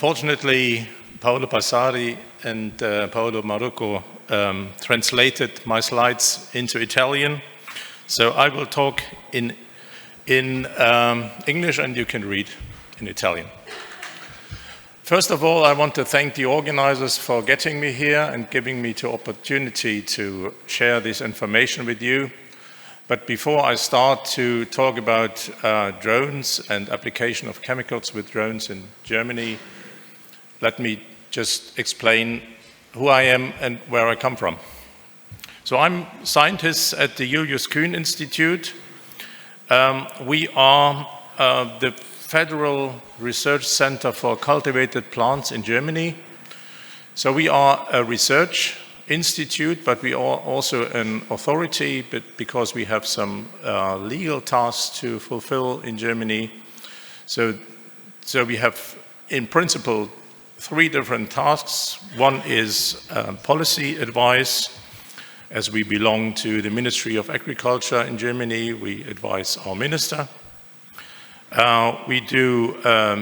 Fortunately, Paolo Passari and Paolo Marocco translated my slides into Italian, so I will talk in English and you can read in Italian. First of all, I want to thank the organizers for getting me here and giving me the opportunity to share this information with you. But before I start to talk about drones and application of chemicals with drones in Germany, let me just explain who I am and where I come from. So I'm a scientist at the Julius Kühn-Institut. We are the Federal Research Center for Cultivated Plants in Germany. So we are a research institute, but we are also an authority, because we have some legal tasks to fulfill in Germany. So we have, in principle, 3 different tasks. One is policy advice. As we belong to the Ministry of Agriculture in Germany, we advise our minister. We do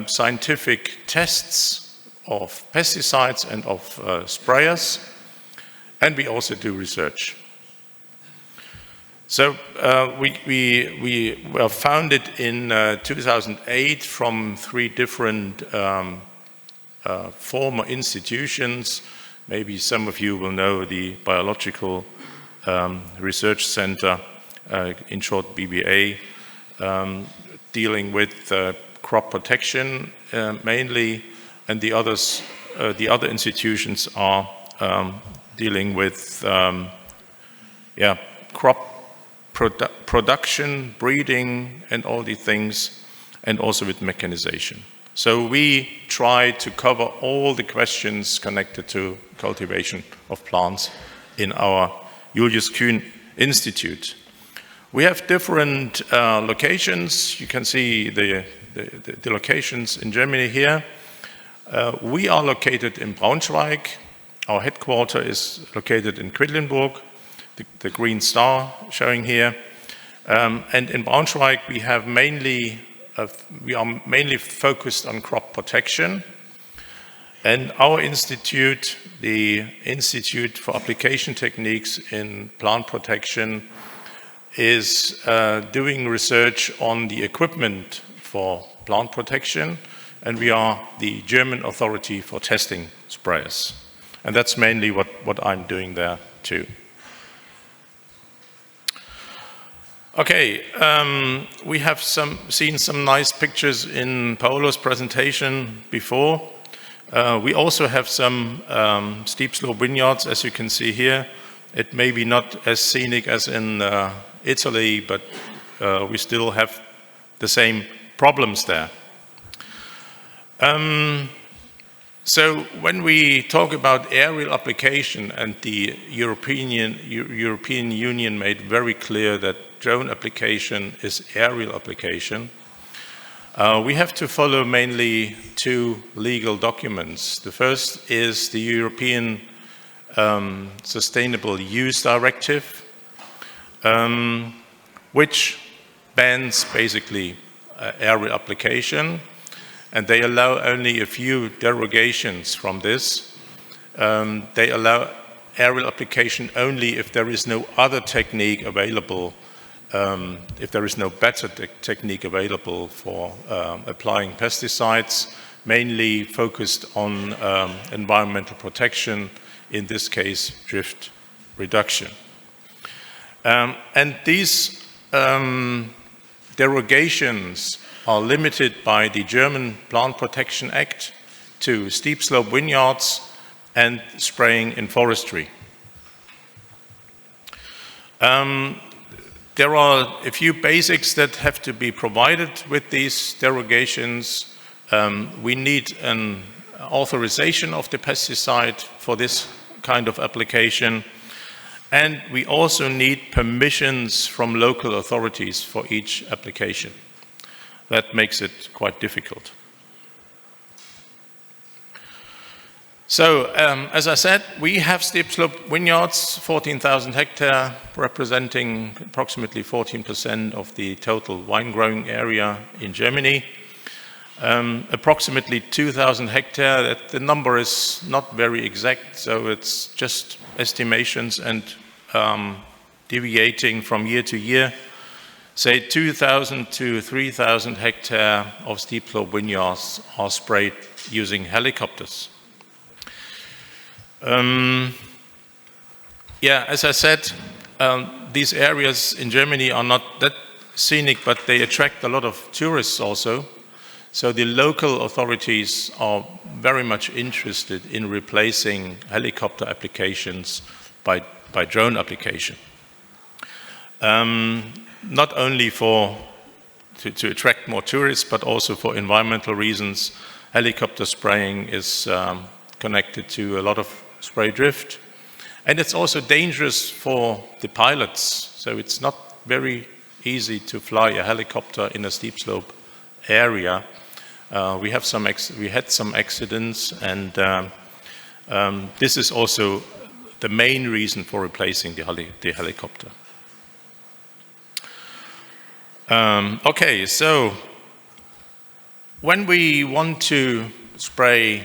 scientific tests of pesticides and of sprayers, and we also do research. So we were founded in 2008 from 3 different former institutions. Maybe some of you will know the Biological Research Center, in short BBA, dealing with crop protection mainly, and the other institutions are dealing with crop production, breeding, and all these things, and also with mechanization. So we try to cover all the questions connected to cultivation of plants in our Julius Kühn-Institut. We have different locations. You can see the locations in Germany here. We are located in Braunschweig. Our headquarters is located in Quedlinburg, the green star showing here. And in Braunschweig, we are mainly focused on crop protection. And our institute, the Institute for Application Techniques in Plant Protection, is doing research on the equipment for plant protection, and we are the German authority for testing sprayers. And that's mainly what I'm doing there too. Okay, we have seen some nice pictures in Paolo's presentation before. We also have some steep slope vineyards, as you can see here. It may be not as scenic as in Italy, but we still have the same problems there. So when we talk about aerial application, and the European Union made very clear that drone application is aerial application, we have to follow mainly 2 legal documents. The first is the European Sustainable Use Directive, which bans basically aerial application, and they allow only a few derogations from this. They allow aerial application only if there is no other technique available, if there is no better technique available for applying pesticides, mainly focused on environmental protection, in this case, drift reduction. And these derogations are limited by the German Plant Protection Act to steep slope vineyards and spraying in forestry. There are a few basics that have to be provided with these derogations. We need an authorization of the pesticide for this kind of application, and we also need permissions from local authorities for each application. That makes it quite difficult. So, as I said, we have steep slope vineyards, 14,000 hectares, representing approximately 14% of the total wine growing area in Germany. approximately 2,000 hectares. The number is not very exact, so it's just estimations and deviating from year to year. Say 2,000 to 3,000 hectares of steep slope vineyards are sprayed using helicopters. As I said, these areas in Germany are not that scenic, but they attract a lot of tourists also. So the local authorities are very much interested in replacing helicopter applications by drone application. Not only to attract more tourists, but also for environmental reasons. Helicopter spraying is connected to a lot of spray drift. And it's also dangerous for the pilots. So it's not very easy to fly a helicopter in a steep slope area. We had some accidents, and this is also the main reason for replacing the helicopter. So when we want to spray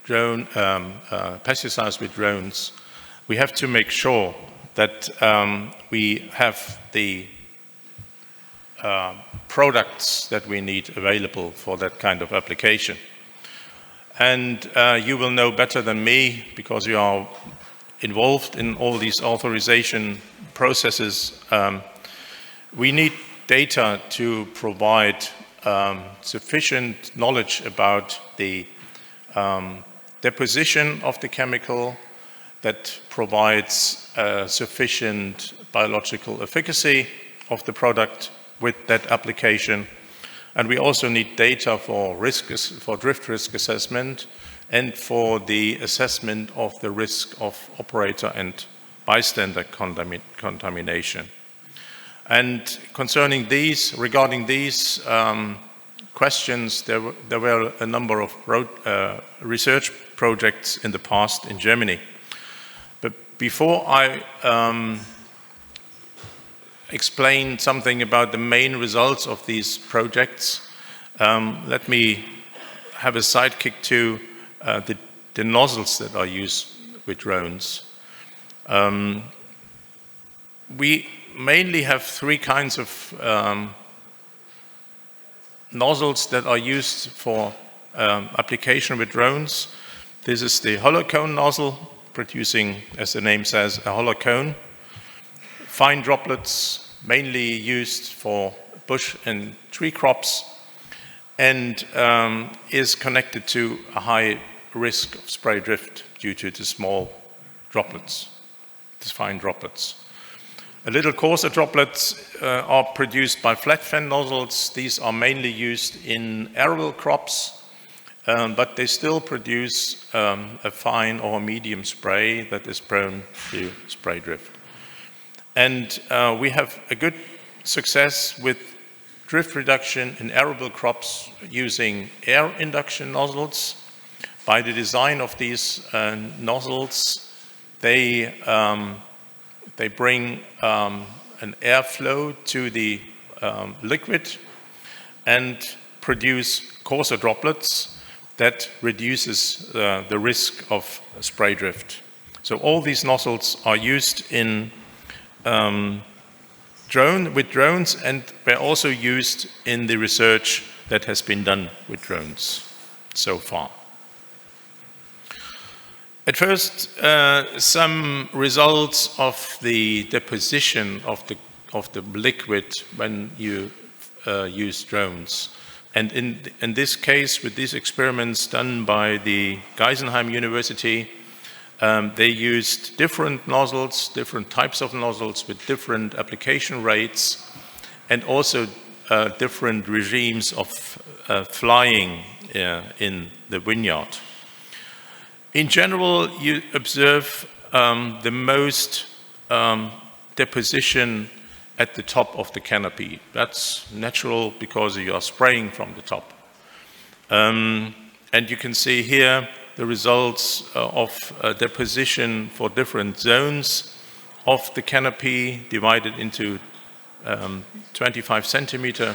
pesticides with drones, we have to make sure that we have the products that we need available for that kind of application. And you will know better than me, because you are involved in all these authorization processes. We need data to provide sufficient knowledge about the deposition of the chemical, that provides sufficient biological efficacy of the product with that application. And we also need data for drift risk assessment and for the assessment of the risk of operator and bystander contamination. And regarding these questions, there were a number of research projects in the past in Germany. But before I explain something about the main results of these projects, let me have a sidekick to the nozzles that are used with drones. We mainly have three kinds of nozzles that are used for application with drones. This is the hollow cone nozzle, producing, as the name says, a hollow cone. Fine droplets, mainly used for bush and tree crops, and is connected to a high risk of spray drift due to the small droplets, these fine droplets. A little coarser droplets are produced by flat fan nozzles. These are mainly used in arable crops, but they still produce a fine or medium spray that is prone to spray drift. And we have a good success with drift reduction in arable crops using air induction nozzles. By the design of these nozzles, they bring an airflow to the liquid and produce coarser droplets that reduces the risk of spray drift. So all these nozzles are used in with drones, and they're also used in the research that has been done with drones so far. At first, some results of the deposition of the liquid when you use drones. And in this case, with these experiments done by the Geisenheim University, they used different nozzles, different types of nozzles with different application rates, and also different regimes of flying in the vineyard. In general, you observe the most deposition at the top of the canopy. That's natural because you are spraying from the top. And you can see here the results of deposition for different zones of the canopy divided into 25 centimeter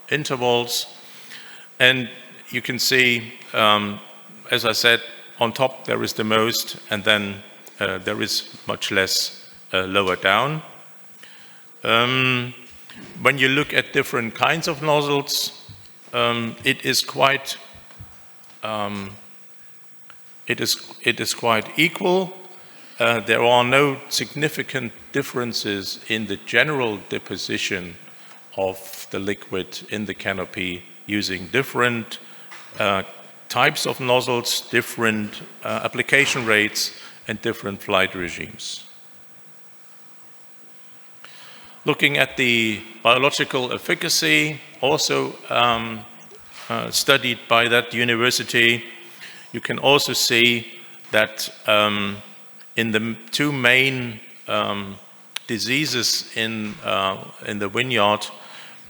intervals. And you can see, as I said, on top there is the most, and then there is much less lower down. When you look at different kinds of nozzles, it is quite equal. There are no significant differences in the general deposition of the liquid in the canopy using different types of nozzles, different application rates, and different flight regimes. Looking at the biological efficacy, also studied by that university, you can also see that in the two main diseases in the vineyard,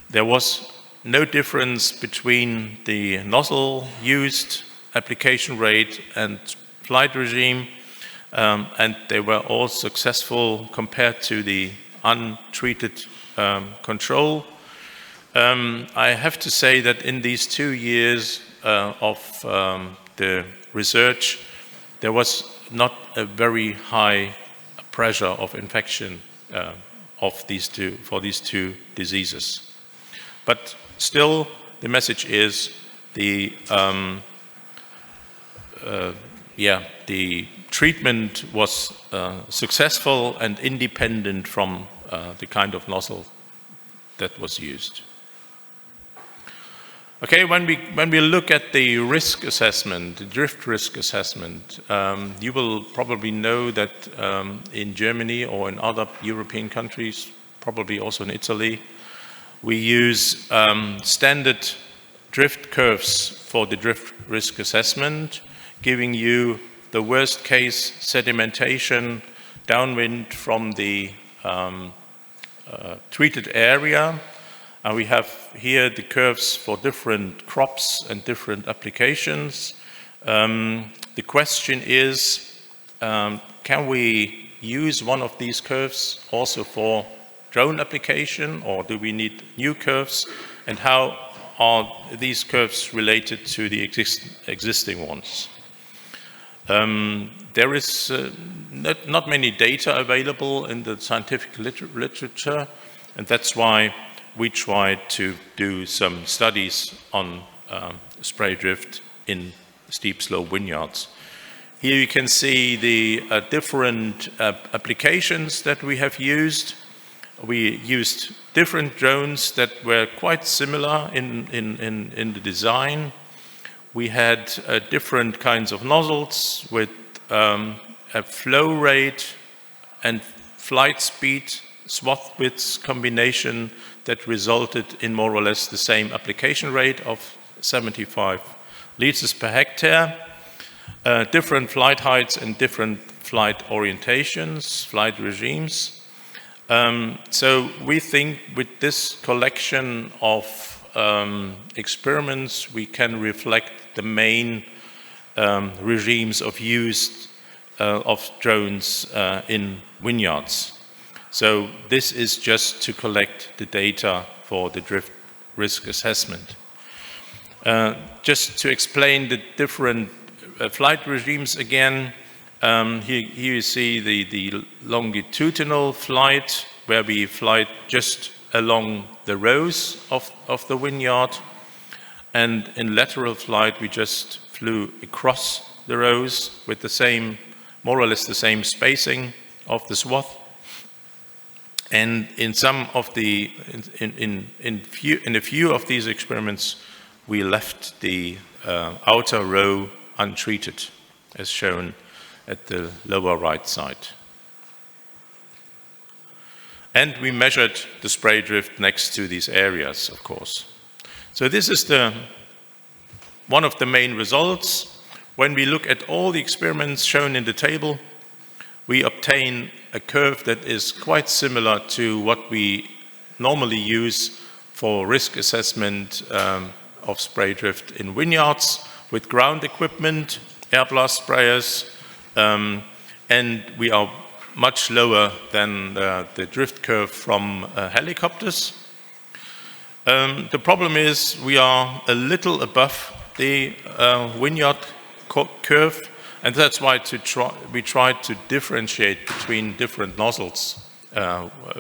there was no difference between the nozzle used, application rate, and flight regime, and they were all successful compared to the untreated control. I have to say that in these 2 years of the research, there was not a very high pressure of infection for these two diseases. But still, the message is the treatment was successful and independent from the kind of nozzle that was used. Okay, when we look at the risk assessment, the drift risk assessment, you will probably know that in Germany or in other European countries, probably also in Italy, we use standard drift curves for the drift risk assessment, giving you the worst case sedimentation downwind from the treated area. And we have here the curves for different crops and different applications. The question is, can we use one of these curves also for drone application, or do we need new curves? And how are these curves related to the existing ones? There is not many data available in the scientific literature, and that's why we tried to do some studies on spray drift in steep slope vineyards. Here you can see the different applications that we have used. We used different drones that were quite similar in the design. We had different kinds of nozzles with a flow rate and flight speed swath width combination that resulted in more or less the same application rate of 75 liters per hectare, different flight heights and different flight orientations, flight regimes. So we think with this collection of experiments, we can reflect the main regimes of use of drones in vineyards. So this is just to collect the data for the drift risk assessment. Just to explain the different flight regimes again, here you see the longitudinal flight, where we fly just along the rows of the vineyard, and in lateral flight we just flew across the rows with the same, more or less the same spacing of the swath. And in some of the, in a few of these experiments, we left the outer row untreated, as shown at the lower right side. And we measured the spray drift next to these areas, of course. So this is one of the main results. When we look at all the experiments shown in the table, we obtain a curve that is quite similar to what we normally use for risk assessment of spray drift in vineyards with ground equipment, air blast sprayers, and we are much lower than the drift curve from helicopters. The problem is we are a little above the vineyard curve, and that's why we tried to differentiate between different nozzles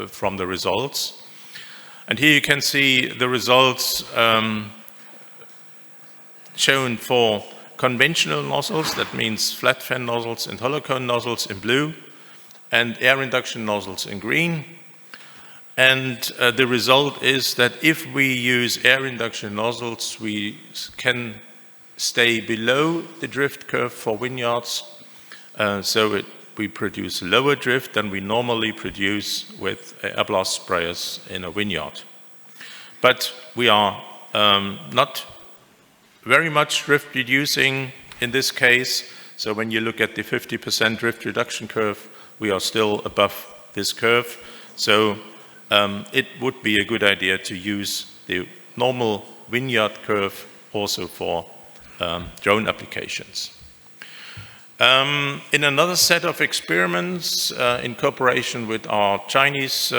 from the results. And here you can see the results shown for conventional nozzles, that means flat fan nozzles and hollow cone nozzles in blue, and air induction nozzles in green. And the result is that if we use air induction nozzles, we can stay below the drift curve for vineyards, we produce lower drift than we normally produce with air blast sprayers in a vineyard. But we are not very much drift reducing in this case. So when you look at the 50% drift reduction curve, we are still above this curve. So it would be a good idea to use the normal vineyard curve also for drone applications. In another set of experiments, in cooperation with our Chinese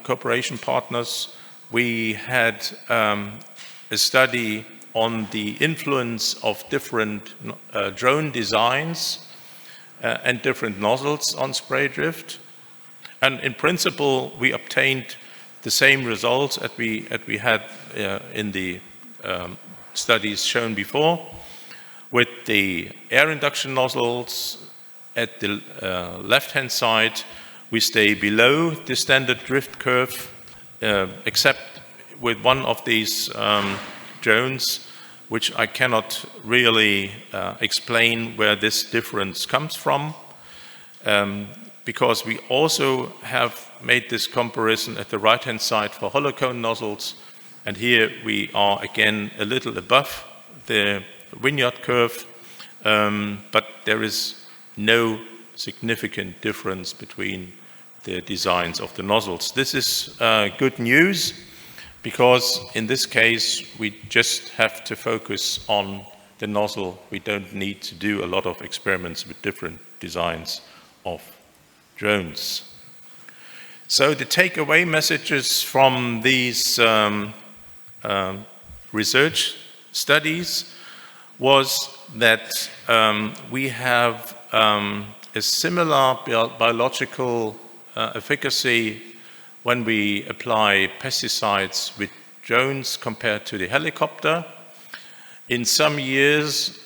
cooperation partners, we had a study on the influence of different drone designs and different nozzles on spray drift. And in principle, we obtained the same results as we had in the studies shown before. With the air induction nozzles at the left-hand side, we stay below the standard drift curve, except with one of these drones, which I cannot really explain where this difference comes from, because we also have made this comparison at the right-hand side for hollow cone nozzles, and here we are again a little above the vineyard curve, but there is no significant difference between the designs of the nozzles. This is good news, because in this case we just have to focus on the nozzle. We don't need to do a lot of experiments with different designs of drones. So the takeaway messages from these research studies was that we have a similar biological efficacy when we apply pesticides with drones compared to the helicopter. In some years,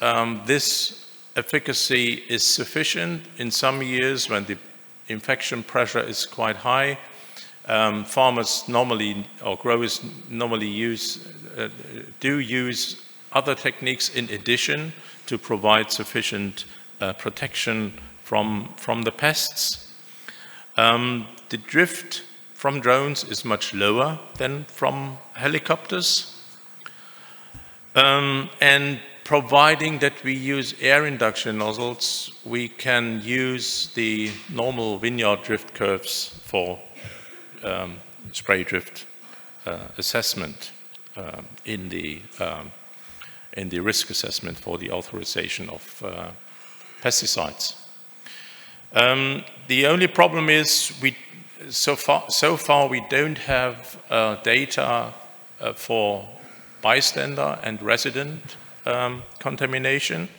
this efficacy is sufficient. In some years, when the infection pressure is quite high, farmers normally, or growers normally do use other techniques in addition to provide sufficient protection from the pests. The drift from drones is much lower than from helicopters. And providing that we use air induction nozzles, we can use the normal vineyard drift curves for spray drift assessment in the risk assessment for the authorization of pesticides. The only problem is so far we don't have data for bystander and resident contamination.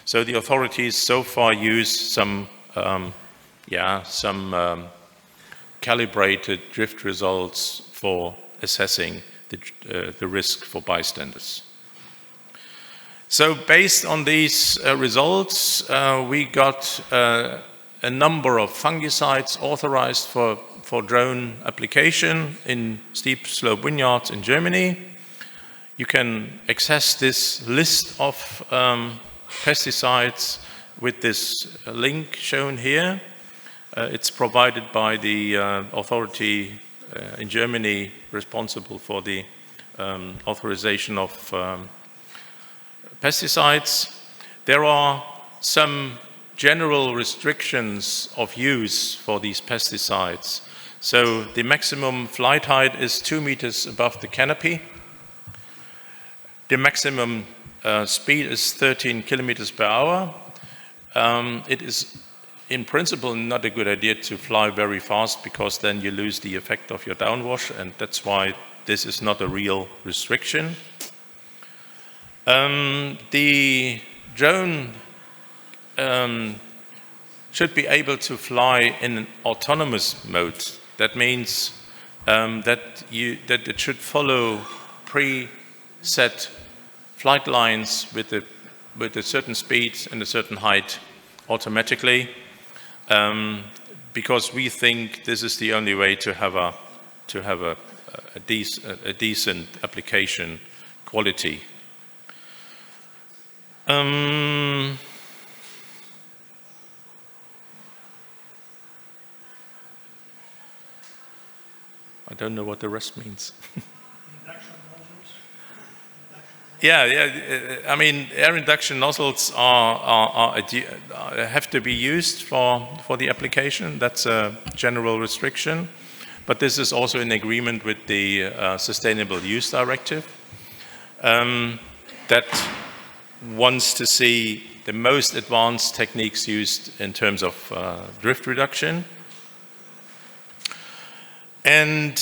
So the authorities so far use some calibrated drift results for assessing the risk for bystanders. So based on these results, we got a number of fungicides authorized for drone application in steep slope vineyards in Germany. You can access this list of pesticides with this link shown here. It's provided by the authority in Germany responsible for the authorization of pesticides. There are some general restrictions of use for these pesticides. So the maximum flight height is 2 meters above the canopy. The maximum speed is 13 kilometers per hour. It is in principle not a good idea to fly very fast, because then you lose the effect of your downwash, and that's why this is not a real restriction. The drone should be able to fly in an autonomous mode. That means that it should follow preset flight lines with a certain speed and a certain height automatically, because we think this is the only way to have a decent application quality. I don't know what the rest means. I mean, air induction nozzles have to be used for the application. That's a general restriction. But this is also in agreement with the Sustainable Use Directive that wants to see the most advanced techniques used in terms of drift reduction. And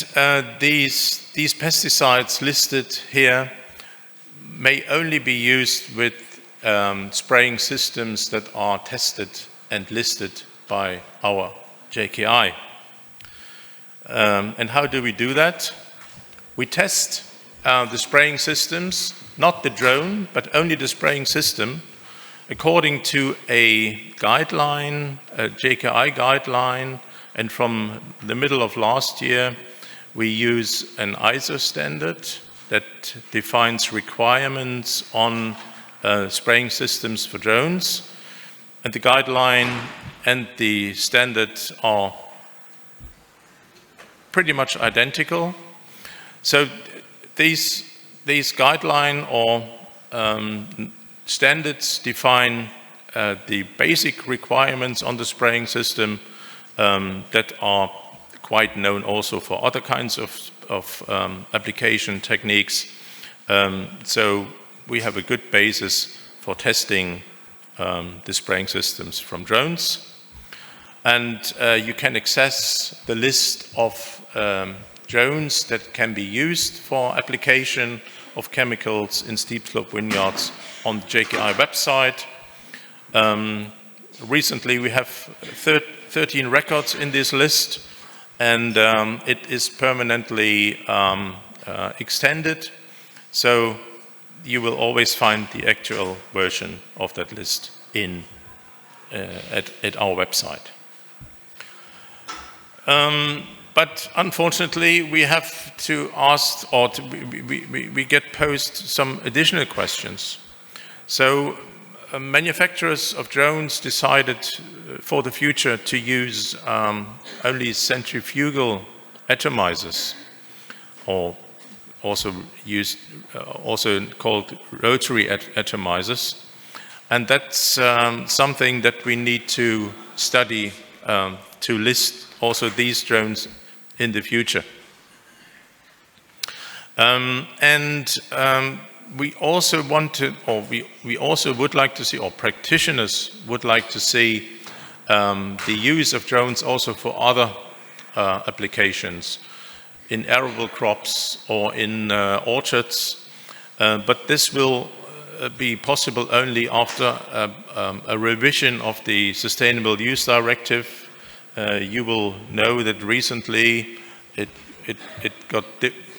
these pesticides listed here may only be used with spraying systems that are tested and listed by our JKI. And how do we do that? We test the spraying systems, not the drone, but only the spraying system, according to a guideline, a JKI guideline. And from the middle of last year, we use an ISO standard that defines requirements on spraying systems for drones. And the guideline and the standard are pretty much identical. So these guideline or standards define the basic requirements on the spraying system that are quite known also for other kinds of application techniques. So we have a good basis for testing the spraying systems from drones. And you can access the list of drones that can be used for application of chemicals in steep slope vineyards on the JKI website. Recently we have 13 records in this list, and it is permanently extended, so you will always find the actual version of that list at our website. But unfortunately, we have to ask, or we get posed some additional questions. So manufacturers of drones decided for the future to use only centrifugal atomizers, or also called rotary atomizers, and that's something that we need to study to list also these drones in the future. We also want to, or we also would like to see, or practitioners would like to see the use of drones also for other applications in arable crops or in orchards, but this will be possible only after a revision of the Sustainable Use Directive. You will know that recently it got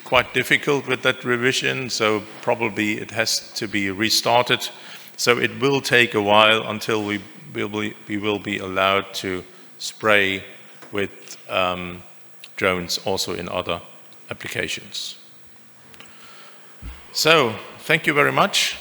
quite difficult with that revision, so probably it has to be restarted. So it will take a while until we will be allowed to spray with drones also in other applications. So, thank you very much.